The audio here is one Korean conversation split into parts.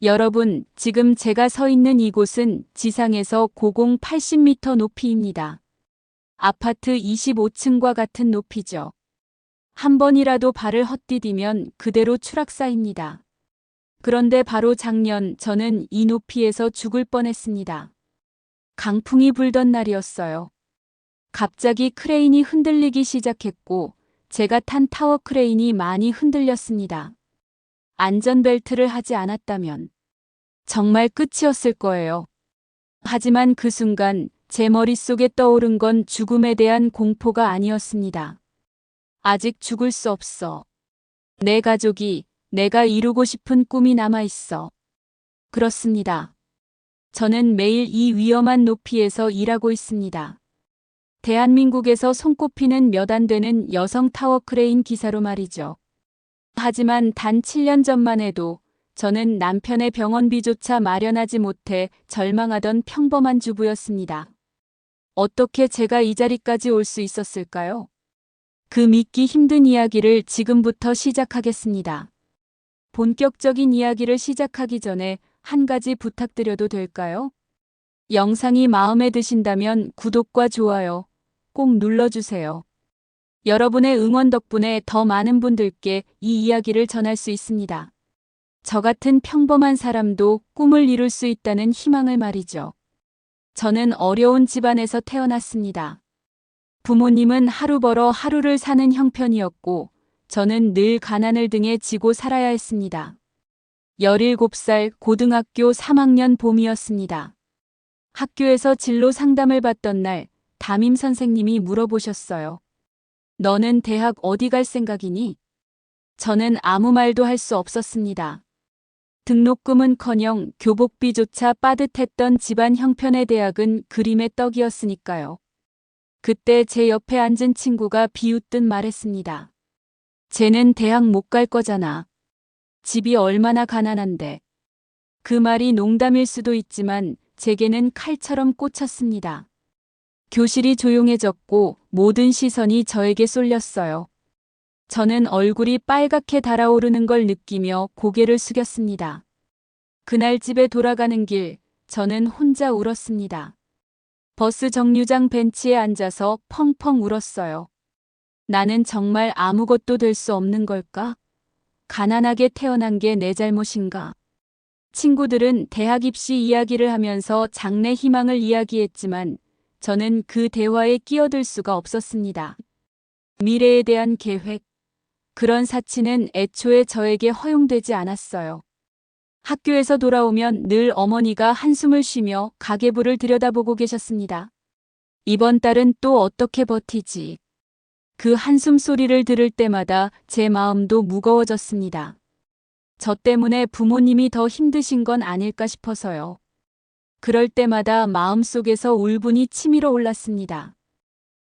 여러분, 지금 제가 서 있는 이곳은 지상에서 고공 80m 높이입니다. 아파트 25층과 같은 높이죠. 한 번이라도 발을 헛디디면 그대로 추락사입니다. 그런데 바로 작년 저는 이 높이에서 죽을 뻔했습니다. 강풍이 불던 날이었어요. 갑자기 크레인이 흔들리기 시작했고 제가 탄 타워 크레인이 많이 흔들렸습니다. 안전벨트를 하지 않았다면 정말 끝이었을 거예요. 하지만 그 순간 제 머릿속에 떠오른 건 죽음에 대한 공포가 아니었습니다. 아직 죽을 수 없어. 내 가족이, 내가 이루고 싶은 꿈이 남아있어. 그렇습니다. 저는 매일 이 위험한 높이에서 일하고 있습니다. 대한민국에서 손꼽히는 몇 안 되는 여성 타워 크레인 기사로 말이죠. 하지만 단 7년 전만 해도 저는 남편의 병원비조차 마련하지 못해 절망하던 평범한 주부였습니다. 어떻게 제가 이 자리까지 올 수 있었을까요? 그 믿기 힘든 이야기를 지금부터 시작하겠습니다. 본격적인 이야기를 시작하기 전에 한 가지 부탁드려도 될까요? 영상이 마음에 드신다면 구독과 좋아요 꼭 눌러주세요. 여러분의 응원 덕분에 더 많은 분들께 이 이야기를 전할 수 있습니다. 저 같은 평범한 사람도 꿈을 이룰 수 있다는 희망을 말이죠. 저는 어려운 집안에서 태어났습니다. 부모님은 하루 벌어 하루를 사는 형편이었고 저는 늘 가난을 등에 지고 살아야 했습니다. 17살 고등학교 3학년 봄이었습니다. 학교에서 진로 상담을 받던 날 담임 선생님이 물어보셨어요. 너는 대학 어디 갈 생각이니? 저는 아무 말도 할 수 없었습니다. 등록금은커녕 교복비조차 빠듯했던 집안 형편의 대학은 그림의 떡이었으니까요. 그때 제 옆에 앉은 친구가 비웃듯 말했습니다. 쟤는 대학 못 갈 거잖아. 집이 얼마나 가난한데. 그 말이 농담일 수도 있지만 제게는 칼처럼 꽂혔습니다. 교실이 조용해졌고 모든 시선이 저에게 쏠렸어요. 저는 얼굴이 빨갛게 달아오르는 걸 느끼며 고개를 숙였습니다. 그날 집에 돌아가는 길, 저는 혼자 울었습니다. 버스 정류장 벤치에 앉아서 펑펑 울었어요. 나는 정말 아무것도 될 수 없는 걸까? 가난하게 태어난 게 내 잘못인가? 친구들은 대학 입시 이야기를 하면서 장래 희망을 이야기했지만 저는 그 대화에 끼어들 수가 없었습니다. 미래에 대한 계획, 그런 사치는 애초에 저에게 허용되지 않았어요. 학교에서 돌아오면 늘 어머니가 한숨을 쉬며 가계부를 들여다보고 계셨습니다. 이번 달은 또 어떻게 버티지? 그 한숨 소리를 들을 때마다 제 마음도 무거워졌습니다. 저 때문에 부모님이 더 힘드신 건 아닐까 싶어서요. 그럴 때마다 마음속에서 울분이 치밀어 올랐습니다.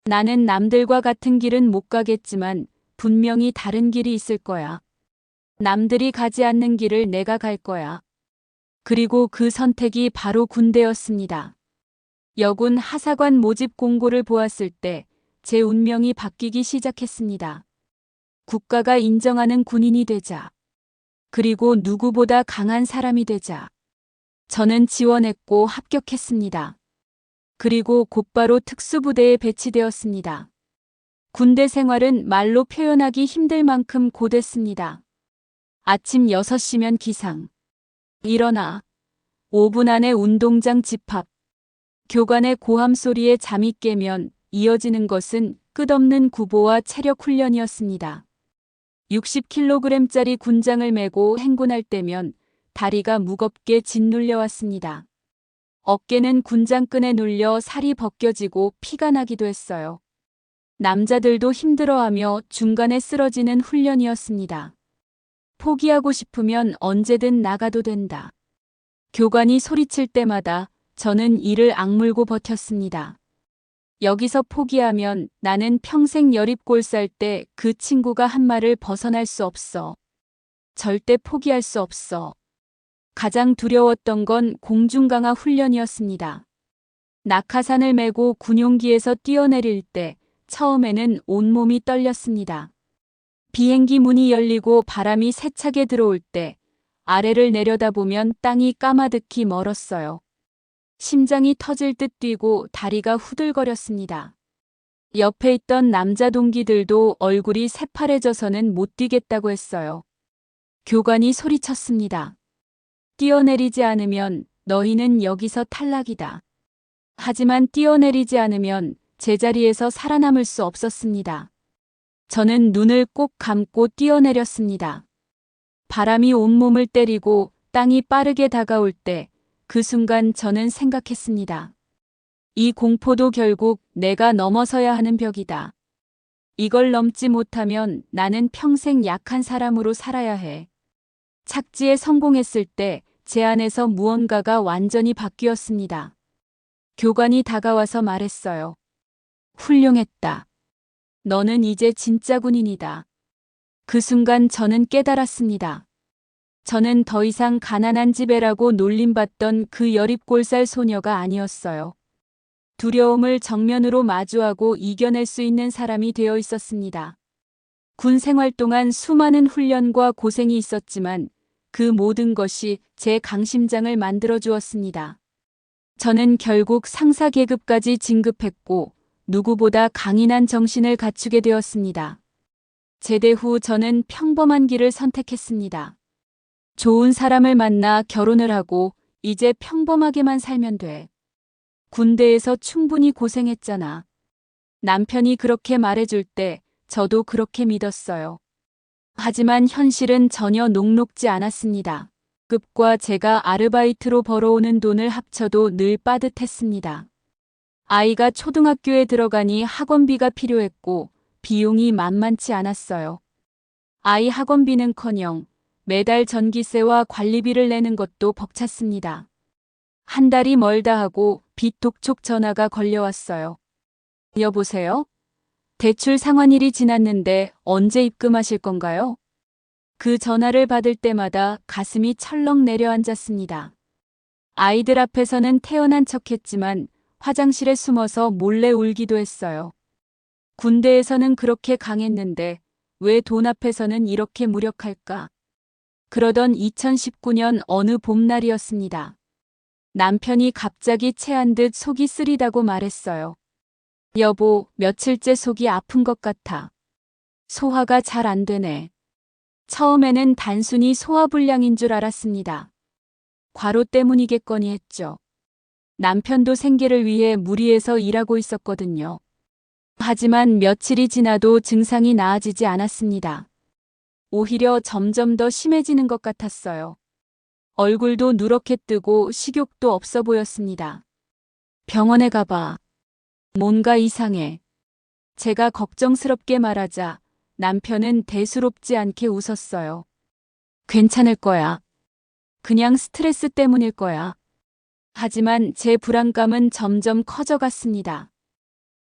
나는 남들과 같은 길은 못 가겠지만 분명히 다른 길이 있을 거야. 남들이 가지 않는 길을 내가 갈 거야. 그리고 그 선택이 바로 군대였습니다. 여군 하사관 모집 공고를 보았을 때 제 운명이 바뀌기 시작했습니다. 국가가 인정하는 군인이 되자. 그리고 누구보다 강한 사람이 되자. 저는 지원했고 합격했습니다. 그리고 곧바로 특수부대에 배치되었습니다. 군대 생활은 말로 표현하기 힘들 만큼 고됐습니다. 아침 6시면 기상. 일어나. 5분 안에 운동장 집합. 교관의 고함 소리에 잠이 깨면 이어지는 것은 끝없는 구보와 체력 훈련이었습니다. 60kg짜리 군장을 메고 행군할 때면 다리가 무겁게 짓눌려 왔습니다. 어깨는 군장끈에 눌려 살이 벗겨지고 피가 나기도 했어요. 남자들도 힘들어하며 중간에 쓰러지는 훈련이었습니다. 포기하고 싶으면 언제든 나가도 된다. 교관이 소리칠 때마다 저는 이를 악물고 버텼습니다. 여기서 포기하면 나는 평생 여립골 쌀 때 그 친구가 한 말을 벗어날 수 없어. 절대 포기할 수 없어. 가장 두려웠던 건 공중강화 훈련이었습니다. 낙하산을 메고 군용기에서 뛰어내릴 때 처음에는 온몸이 떨렸습니다. 비행기 문이 열리고 바람이 세차게 들어올 때 아래를 내려다보면 땅이 까마득히 멀었어요. 심장이 터질 듯 뛰고 다리가 후들거렸습니다. 옆에 있던 남자 동기들도 얼굴이 새파래져서는 못 뛰겠다고 했어요. 교관이 소리쳤습니다. 뛰어내리지 않으면 너희는 여기서 탈락이다. 하지만 뛰어내리지 않으면 제자리에서 살아남을 수 없었습니다. 저는 눈을 꼭 감고 뛰어내렸습니다. 바람이 온몸을 때리고 땅이 빠르게 다가올 때 그 순간 저는 생각했습니다. 이 공포도 결국 내가 넘어서야 하는 벽이다. 이걸 넘지 못하면 나는 평생 약한 사람으로 살아야 해. 착지에 성공했을 때 제 안에서 무언가가 완전히 바뀌었습니다. 교관이 다가와서 말했어요. 훌륭했다. 너는 이제 진짜 군인이다. 그 순간 저는 깨달았습니다. 저는 더 이상 가난한 집애라고 놀림받던 그 17살 소녀가 아니었어요. 두려움을 정면으로 마주하고 이겨낼 수 있는 사람이 되어 있었습니다. 군 생활 동안 수많은 훈련과 고생이 있었지만 그 모든 것이 제 강심장을 만들어 주었습니다. 저는 결국 상사 계급까지 진급했고 누구보다 강인한 정신을 갖추게 되었습니다. 제대 후 저는 평범한 길을 선택했습니다. 좋은 사람을 만나 결혼을 하고 이제 평범하게만 살면 돼. 군대에서 충분히 고생했잖아. 남편이 그렇게 말해줄 때 저도 그렇게 믿었어요. 하지만 현실은 전혀 녹록지 않았습니다. 급과 제가 아르바이트로 벌어오는 돈을 합쳐도 늘 빠듯했습니다. 아이가 초등학교에 들어가니 학원비가 필요했고 비용이 만만치 않았어요. 아이 학원비는커녕 매달 전기세와 관리비를 내는 것도 벅찼습니다. 한 달이 멀다 하고 빚독촉 전화가 걸려왔어요. 여보세요? 대출 상환일이 지났는데 언제 입금하실 건가요? 그 전화를 받을 때마다 가슴이 철렁 내려앉았습니다. 아이들 앞에서는 태연한 척했지만 화장실에 숨어서 몰래 울기도 했어요. 군대에서는 그렇게 강했는데 왜 돈 앞에서는 이렇게 무력할까? 그러던 2019년 어느 봄날이었습니다. 남편이 갑자기 체한 듯 속이 쓰리다고 말했어요. 여보, 며칠째 속이 아픈 것 같아. 소화가 잘 안 되네. 처음에는 단순히 소화불량인 줄 알았습니다. 과로 때문이겠거니 했죠. 남편도 생계를 위해 무리해서 일하고 있었거든요. 하지만 며칠이 지나도 증상이 나아지지 않았습니다. 오히려 점점 더 심해지는 것 같았어요. 얼굴도 누렇게 뜨고 식욕도 없어 보였습니다. 병원에 가봐. 뭔가 이상해. 제가 걱정스럽게 말하자 남편은 대수롭지 않게 웃었어요. 괜찮을 거야. 그냥 스트레스 때문일 거야. 하지만 제 불안감은 점점 커져갔습니다.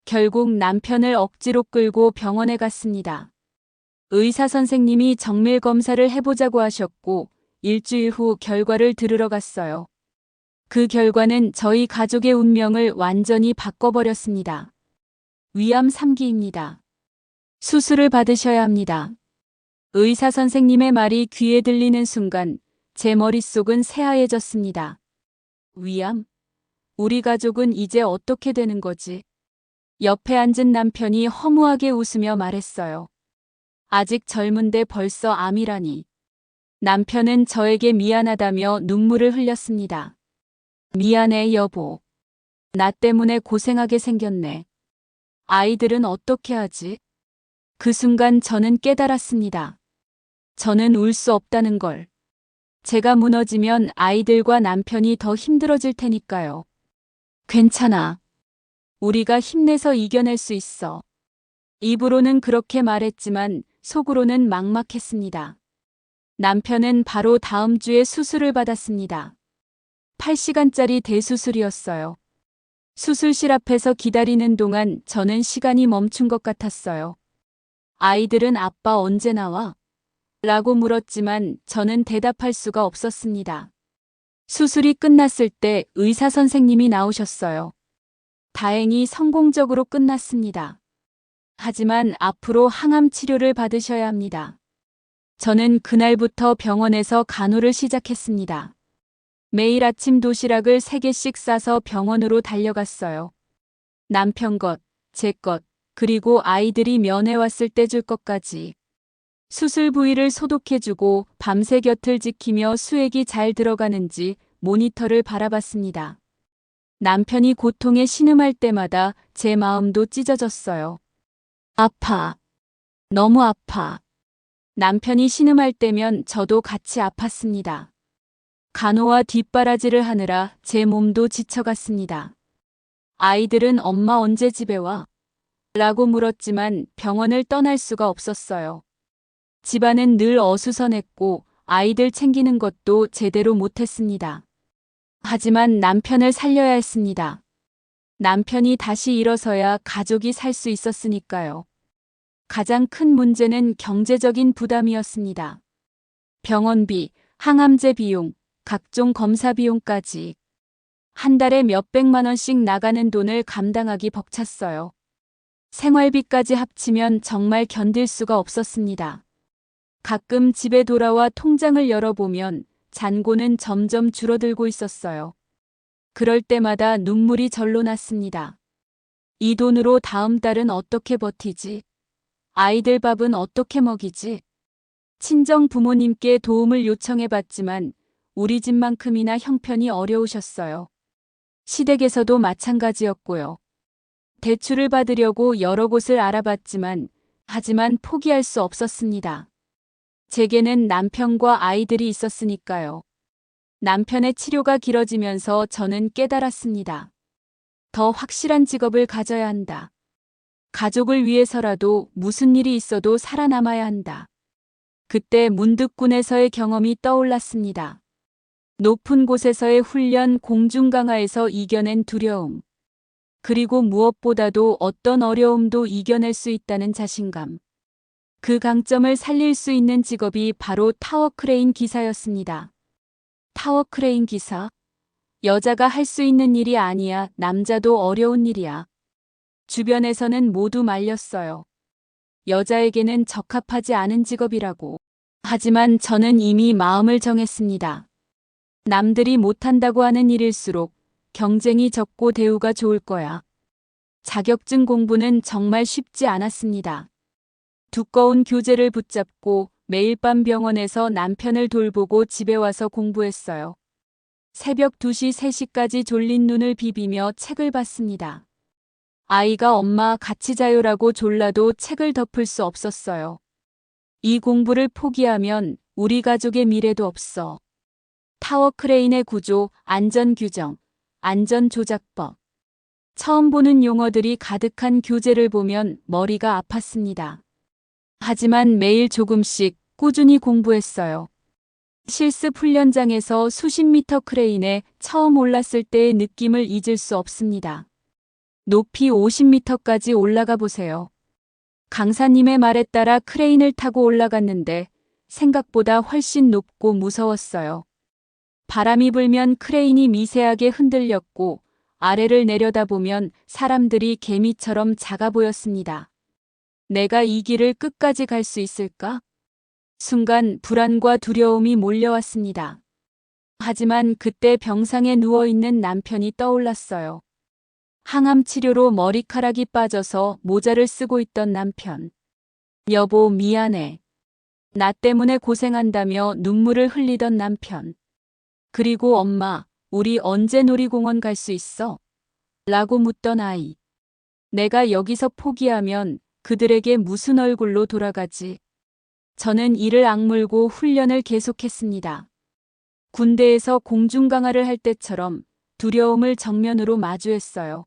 결국 남편을 억지로 끌고 병원에 갔습니다. 의사 선생님이 정밀 검사를 해보자고 하셨고 일주일 후 결과를 들으러 갔어요. 그 결과는 저희 가족의 운명을 완전히 바꿔버렸습니다. 위암 3기입니다. 수술을 받으셔야 합니다. 의사 선생님의 말이 귀에 들리는 순간 제 머릿속은 새하얘졌습니다. 위암? 우리 가족은 이제 어떻게 되는 거지? 옆에 앉은 남편이 허무하게 웃으며 말했어요. 아직 젊은데 벌써 암이라니. 남편은 저에게 미안하다며 눈물을 흘렸습니다. 미안해, 여보. 나 때문에 고생하게 생겼네. 아이들은 어떻게 하지? 그 순간 저는 깨달았습니다. 저는 울 수 없다는 걸. 제가 무너지면 아이들과 남편이 더 힘들어질 테니까요. 괜찮아. 우리가 힘내서 이겨낼 수 있어. 입으로는 그렇게 말했지만 속으로는 막막했습니다. 남편은 바로 다음 주에 수술을 받았습니다. 8시간짜리 대수술이었어요. 수술실 앞에서 기다리는 동안 저는 시간이 멈춘 것 같았어요. 아이들은 아빠 언제 나와? 라고 물었지만 저는 대답할 수가 없었습니다. 수술이 끝났을 때 의사 선생님이 나오셨어요. 다행히 성공적으로 끝났습니다. 하지만 앞으로 항암 치료를 받으셔야 합니다. 저는 그날부터 병원에서 간호를 시작했습니다. 매일 아침 도시락을 3개씩 싸서 병원으로 달려갔어요. 남편 것, 제 것, 그리고 아이들이 면회 왔을 때 줄 것까지. 수술 부위를 소독해주고 밤새 곁을 지키며 수액이 잘 들어가는지 모니터를 바라봤습니다. 남편이 고통에 신음할 때마다 제 마음도 찢어졌어요. 아파. 너무 아파. 남편이 신음할 때면 저도 같이 아팠습니다. 간호와 뒷바라지를 하느라 제 몸도 지쳐갔습니다. 아이들은 엄마 언제 집에 와? 라고 물었지만 병원을 떠날 수가 없었어요. 집안은 늘 어수선했고 아이들 챙기는 것도 제대로 못했습니다. 하지만 남편을 살려야 했습니다. 남편이 다시 일어서야 가족이 살 수 있었으니까요. 가장 큰 문제는 경제적인 부담이었습니다. 병원비, 항암제 비용, 각종 검사 비용까지 한 달에 몇백만 원씩 나가는 돈을 감당하기 벅찼어요. 생활비까지 합치면 정말 견딜 수가 없었습니다. 가끔 집에 돌아와 통장을 열어보면 잔고는 점점 줄어들고 있었어요. 그럴 때마다 눈물이 절로 났습니다. 이 돈으로 다음 달은 어떻게 버티지? 아이들 밥은 어떻게 먹이지? 친정 부모님께 도움을 요청해봤지만 우리 집만큼이나 형편이 어려우셨어요. 시댁에서도 마찬가지였고요. 대출을 받으려고 여러 곳을 알아봤지만 하지만 포기할 수 없었습니다. 제게는 남편과 아이들이 있었으니까요. 남편의 치료가 길어지면서 저는 깨달았습니다. 더 확실한 직업을 가져야 한다. 가족을 위해서라도 무슨 일이 있어도 살아남아야 한다. 그때 문득 군에서의 경험이 떠올랐습니다. 높은 곳에서의 훈련, 공중강화에서 이겨낸 두려움. 그리고 무엇보다도 어떤 어려움도 이겨낼 수 있다는 자신감. 그 강점을 살릴 수 있는 직업이 바로 타워크레인 기사였습니다. 타워크레인 기사? 여자가 할 수 있는 일이 아니야. 남자도 어려운 일이야. 주변에서는 모두 말렸어요. 여자에게는 적합하지 않은 직업이라고. 하지만 저는 이미 마음을 정했습니다. 남들이 못한다고 하는 일일수록 경쟁이 적고 대우가 좋을 거야. 자격증 공부는 정말 쉽지 않았습니다. 두꺼운 교재를 붙잡고 매일 밤 병원에서 남편을 돌보고 집에 와서 공부했어요. 새벽 2시, 3시까지 졸린 눈을 비비며 책을 봤습니다. 아이가 엄마 같이 자요라고 졸라도 책을 덮을 수 없었어요. 이 공부를 포기하면 우리 가족의 미래도 없어. 타워크레인의 구조, 안전규정, 안전조작법. 처음 보는 용어들이 가득한 교재를 보면 머리가 아팠습니다. 하지만 매일 조금씩 꾸준히 공부했어요. 실습 훈련장에서 수십 미터 크레인에 처음 올랐을 때의 느낌을 잊을 수 없습니다. 높이 50미터까지 올라가 보세요. 강사님의 말에 따라 크레인을 타고 올라갔는데 생각보다 훨씬 높고 무서웠어요. 바람이 불면 크레인이 미세하게 흔들렸고 아래를 내려다보면 사람들이 개미처럼 작아 보였습니다. 내가 이 길을 끝까지 갈 수 있을까? 순간 불안과 두려움이 몰려왔습니다. 하지만 그때 병상에 누워있는 남편이 떠올랐어요. 항암 치료로 머리카락이 빠져서 모자를 쓰고 있던 남편. 여보, 미안해. 나 때문에 고생한다며 눈물을 흘리던 남편. 그리고 엄마, 우리 언제 놀이공원 갈 수 있어? 라고 묻던 아이. 내가 여기서 포기하면 그들에게 무슨 얼굴로 돌아가지? 저는 이를 악물고 훈련을 계속했습니다. 군대에서 공중강화를 할 때처럼 두려움을 정면으로 마주했어요.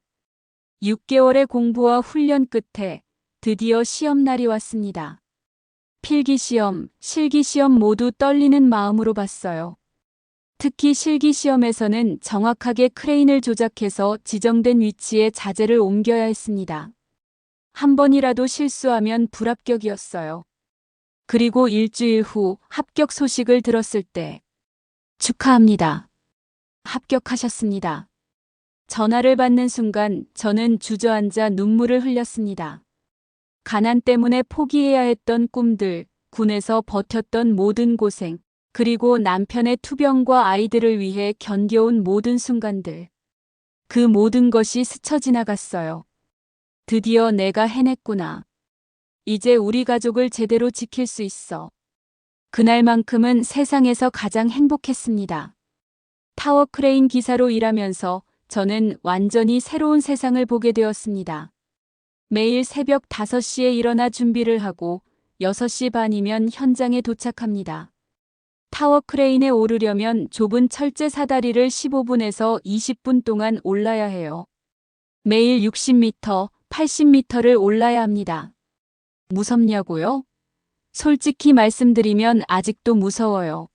6개월의 공부와 훈련 끝에 드디어 시험날이 왔습니다. 필기시험, 실기시험 모두 떨리는 마음으로 봤어요. 특히 실기시험에서는 정확하게 크레인을 조작해서 지정된 위치에 자재를 옮겨야 했습니다. 한 번이라도 실수하면 불합격이었어요. 그리고 일주일 후 합격 소식을 들었을 때 축하합니다. 합격하셨습니다. 전화를 받는 순간 저는 주저앉아 눈물을 흘렸습니다. 가난 때문에 포기해야 했던 꿈들, 군에서 버텼던 모든 고생, 그리고 남편의 투병과 아이들을 위해 견뎌온 모든 순간들. 그 모든 것이 스쳐 지나갔어요. 드디어 내가 해냈구나. 이제 우리 가족을 제대로 지킬 수 있어. 그날만큼은 세상에서 가장 행복했습니다. 타워 크레인 기사로 일하면서 저는 완전히 새로운 세상을 보게 되었습니다. 매일 새벽 5시에 일어나 준비를 하고 6시 반이면 현장에 도착합니다. 타워 크레인에 오르려면 좁은 철제 사다리를 15분에서 20분 동안 올라야 해요. 매일 60m, 80m를 올라야 합니다. 무섭냐고요? 솔직히 말씀드리면 아직도 무서워요.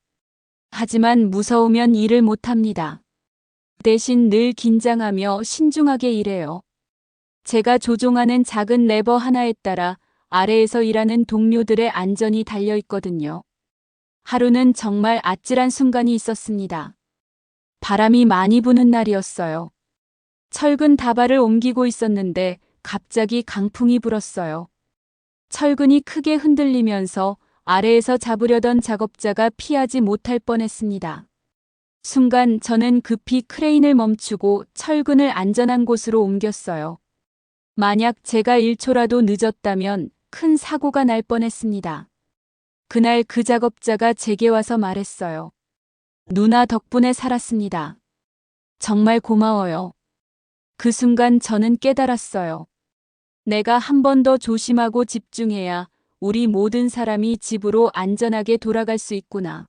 하지만 무서우면 일을 못합니다. 대신 늘 긴장하며 신중하게 일해요. 제가 조종하는 작은 레버 하나에 따라 아래에서 일하는 동료들의 안전이 달려 있거든요. 하루는 정말 아찔한 순간이 있었습니다. 바람이 많이 부는 날이었어요. 철근 다발을 옮기고 있었는데 갑자기 강풍이 불었어요. 철근이 크게 흔들리면서 아래에서 잡으려던 작업자가 피하지 못할 뻔했습니다. 순간 저는 급히 크레인을 멈추고 철근을 안전한 곳으로 옮겼어요. 만약 제가 1초라도 늦었다면 큰 사고가 날 뻔했습니다. 그날 그 작업자가 제게 와서 말했어요. 누나 덕분에 살았습니다. 정말 고마워요. 그 순간 저는 깨달았어요. 내가 한 번 더 조심하고 집중해야 우리 모든 사람이 집으로 안전하게 돌아갈 수 있구나.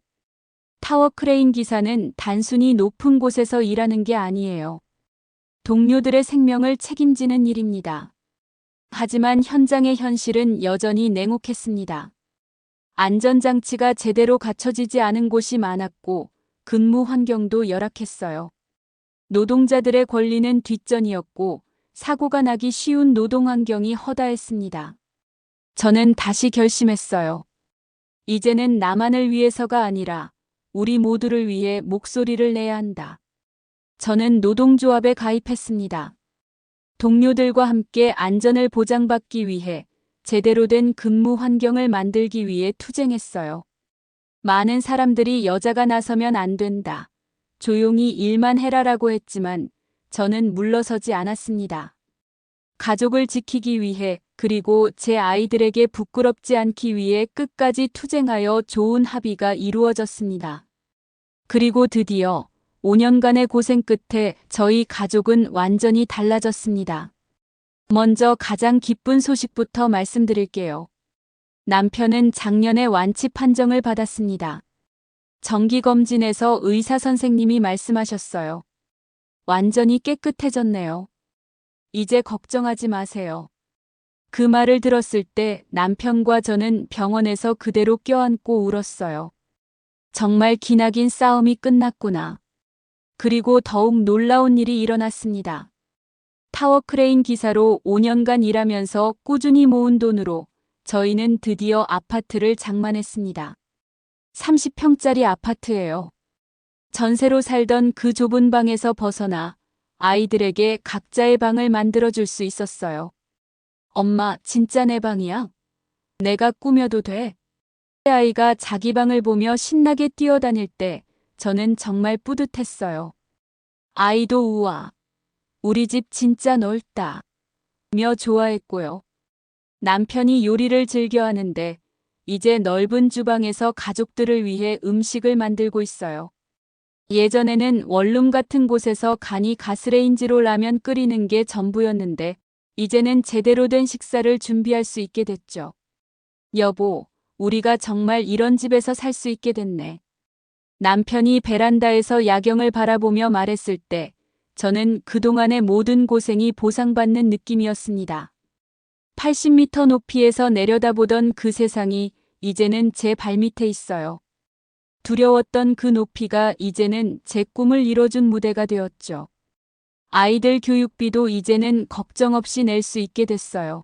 타워 크레인 기사는 단순히 높은 곳에서 일하는 게 아니에요. 동료들의 생명을 책임지는 일입니다. 하지만 현장의 현실은 여전히 냉혹했습니다. 안전장치가 제대로 갖춰지지 않은 곳이 많았고 근무 환경도 열악했어요. 노동자들의 권리는 뒷전이었고 사고가 나기 쉬운 노동 환경이 허다했습니다. 저는 다시 결심했어요. 이제는 나만을 위해서가 아니라 우리 모두를 위해 목소리를 내야 한다. 저는 노동조합에 가입했습니다. 동료들과 함께 안전을 보장받기 위해 제대로 된 근무 환경을 만들기 위해 투쟁했어요. 많은 사람들이 여자가 나서면 안 된다. 조용히 일만 해라라고 했지만 저는 물러서지 않았습니다. 가족을 지키기 위해 그리고 제 아이들에게 부끄럽지 않기 위해 끝까지 투쟁하여 좋은 합의가 이루어졌습니다. 그리고 드디어 5년간의 고생 끝에 저희 가족은 완전히 달라졌습니다. 먼저 가장 기쁜 소식부터 말씀드릴게요. 남편은 작년에 완치 판정을 받았습니다. 정기검진에서 의사 선생님이 말씀하셨어요. 완전히 깨끗해졌네요. 이제 걱정하지 마세요. 그 말을 들었을 때 남편과 저는 병원에서 그대로 껴안고 울었어요. 정말 기나긴 싸움이 끝났구나. 그리고 더욱 놀라운 일이 일어났습니다. 타워 크레인 기사로 5년간 일하면서 꾸준히 모은 돈으로 저희는 드디어 아파트를 장만했습니다. 30평짜리 아파트예요. 전세로 살던 그 좁은 방에서 벗어나 아이들에게 각자의 방을 만들어줄 수 있었어요. 엄마, 진짜 내 방이야? 내가 꾸며도 돼? 아이가 자기 방을 보며 신나게 뛰어다닐 때 저는 정말 뿌듯했어요. 아이도 우와, 우리 집 진짜 넓다. 며 좋아했고요. 남편이 요리를 즐겨 하는데 이제 넓은 주방에서 가족들을 위해 음식을 만들고 있어요. 예전에는 원룸 같은 곳에서 간이 가스레인지로 라면 끓이는 게 전부였는데 이제는 제대로 된 식사를 준비할 수 있게 됐죠. 여보, 우리가 정말 이런 집에서 살 수 있게 됐네. 남편이 베란다에서 야경을 바라보며 말했을 때 저는 그동안의 모든 고생이 보상받는 느낌이었습니다. 80m 높이에서 내려다보던 그 세상이 이제는 제 발밑에 있어요. 두려웠던 그 높이가 이제는 제 꿈을 이뤄준 무대가 되었죠. 아이들 교육비도 이제는 걱정 없이 낼 수 있게 됐어요.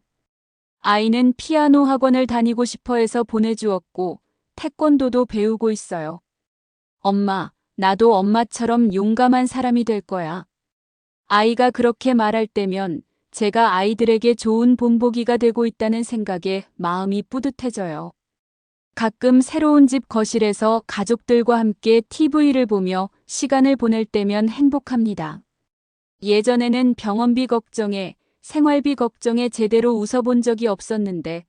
아이는 피아노 학원을 다니고 싶어 해서 보내주었고 태권도도 배우고 있어요. 엄마, 나도 엄마처럼 용감한 사람이 될 거야. 아이가 그렇게 말할 때면 제가 아이들에게 좋은 본보기가 되고 있다는 생각에 마음이 뿌듯해져요. 가끔 새로운 집 거실에서 가족들과 함께 TV를 보며 시간을 보낼 때면 행복합니다. 예전에는 병원비 걱정에 생활비 걱정에 제대로 웃어본 적이 없었는데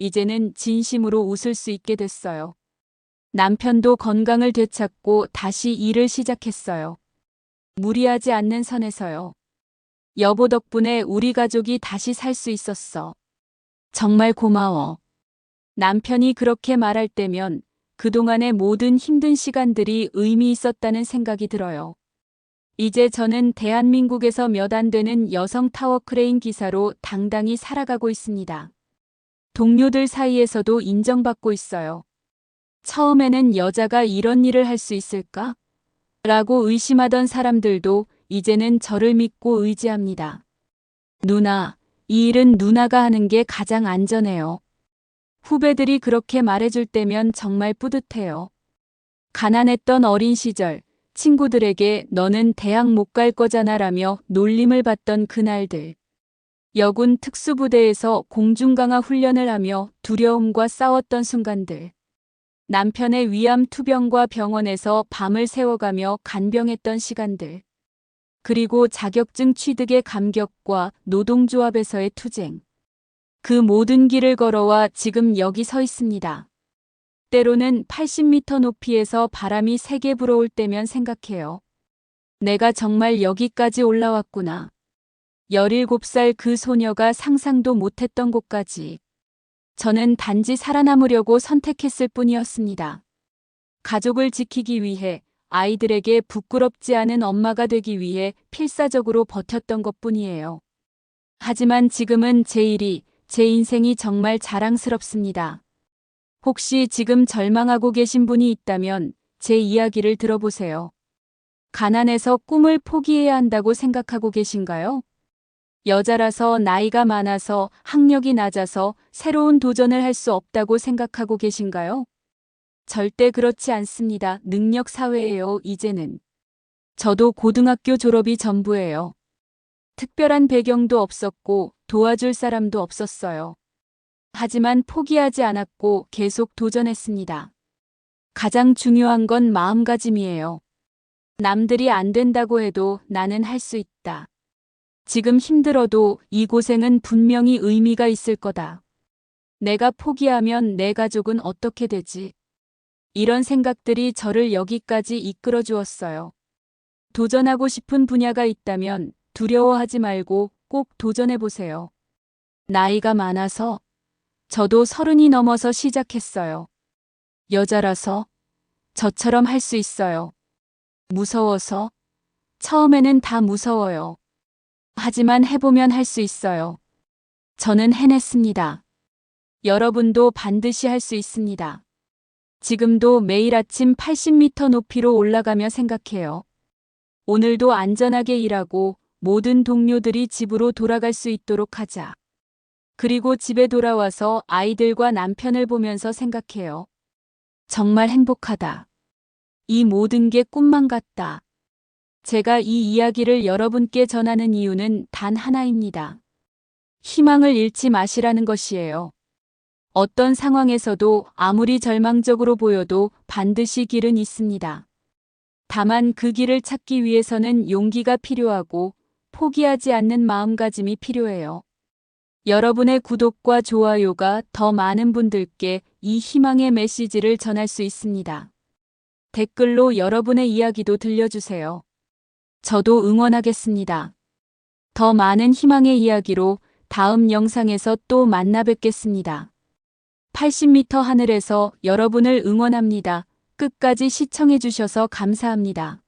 이제는 진심으로 웃을 수 있게 됐어요. 남편도 건강을 되찾고 다시 일을 시작했어요. 무리하지 않는 선에서요. 여보 덕분에 우리 가족이 다시 살 수 있었어. 정말 고마워. 남편이 그렇게 말할 때면 그동안의 모든 힘든 시간들이 의미 있었다는 생각이 들어요. 이제 저는 대한민국에서 몇 안 되는 여성 타워크레인 기사로 당당히 살아가고 있습니다. 동료들 사이에서도 인정받고 있어요. 처음에는 여자가 이런 일을 할 수 있을까? 라고 의심하던 사람들도 이제는 저를 믿고 의지합니다. 누나, 이 일은 누나가 하는 게 가장 안전해요. 후배들이 그렇게 말해줄 때면 정말 뿌듯해요. 가난했던 어린 시절, 친구들에게 너는 대학 못 갈 거잖아 라며 놀림을 받던 그날들. 여군 특수부대에서 공중강화 훈련을 하며 두려움과 싸웠던 순간들. 남편의 위암 투병과 병원에서 밤을 새워가며 간병했던 시간들. 그리고 자격증 취득의 감격과 노동조합에서의 투쟁. 그 모든 길을 걸어와 지금 여기 서 있습니다. 때로는 80m 높이에서 바람이 세게 불어올 때면 생각해요. 내가 정말 여기까지 올라왔구나. 17살 그 소녀가 상상도 못했던 곳까지. 저는 단지 살아남으려고 선택했을 뿐이었습니다. 가족을 지키기 위해, 아이들에게 부끄럽지 않은 엄마가 되기 위해 필사적으로 버텼던 것뿐이에요. 하지만 지금은 제 일이, 제 인생이 정말 자랑스럽습니다. 혹시 지금 절망하고 계신 분이 있다면 제 이야기를 들어보세요. 가난해서 꿈을 포기해야 한다고 생각하고 계신가요? 여자라서 나이가 많아서 학력이 낮아서 새로운 도전을 할 수 없다고 생각하고 계신가요? 절대 그렇지 않습니다. 능력 사회예요, 이제는. 저도 고등학교 졸업이 전부예요. 특별한 배경도 없었고 도와줄 사람도 없었어요. 하지만 포기하지 않았고 계속 도전했습니다. 가장 중요한 건 마음가짐이에요. 남들이 안 된다고 해도 나는 할 수 있다. 지금 힘들어도 이 고생은 분명히 의미가 있을 거다. 내가 포기하면 내 가족은 어떻게 되지? 이런 생각들이 저를 여기까지 이끌어 주었어요. 도전하고 싶은 분야가 있다면 두려워하지 말고 꼭 도전해 보세요. 나이가 많아서 저도 30이 넘어서 시작했어요. 여자라서 저처럼 할 수 있어요. 무서워서 처음에는 다 무서워요. 하지만 해보면 할 수 있어요. 저는 해냈습니다. 여러분도 반드시 할 수 있습니다. 지금도 매일 아침 80m 높이로 올라가며 생각해요. 오늘도 안전하게 일하고 모든 동료들이 집으로 돌아갈 수 있도록 하자. 그리고 집에 돌아와서 아이들과 남편을 보면서 생각해요. 정말 행복하다. 이 모든 게 꿈만 같다. 제가 이 이야기를 여러분께 전하는 이유는 단 하나입니다. 희망을 잃지 마시라는 것이에요. 어떤 상황에서도 아무리 절망적으로 보여도 반드시 길은 있습니다. 다만 그 길을 찾기 위해서는 용기가 필요하고 포기하지 않는 마음가짐이 필요해요. 여러분의 구독과 좋아요가 더 많은 분들께 이 희망의 메시지를 전할 수 있습니다. 댓글로 여러분의 이야기도 들려주세요. 저도 응원하겠습니다. 더 많은 희망의 이야기로 다음 영상에서 또 만나 뵙겠습니다. 80m 하늘에서 여러분을 응원합니다. 끝까지 시청해주셔서 감사합니다.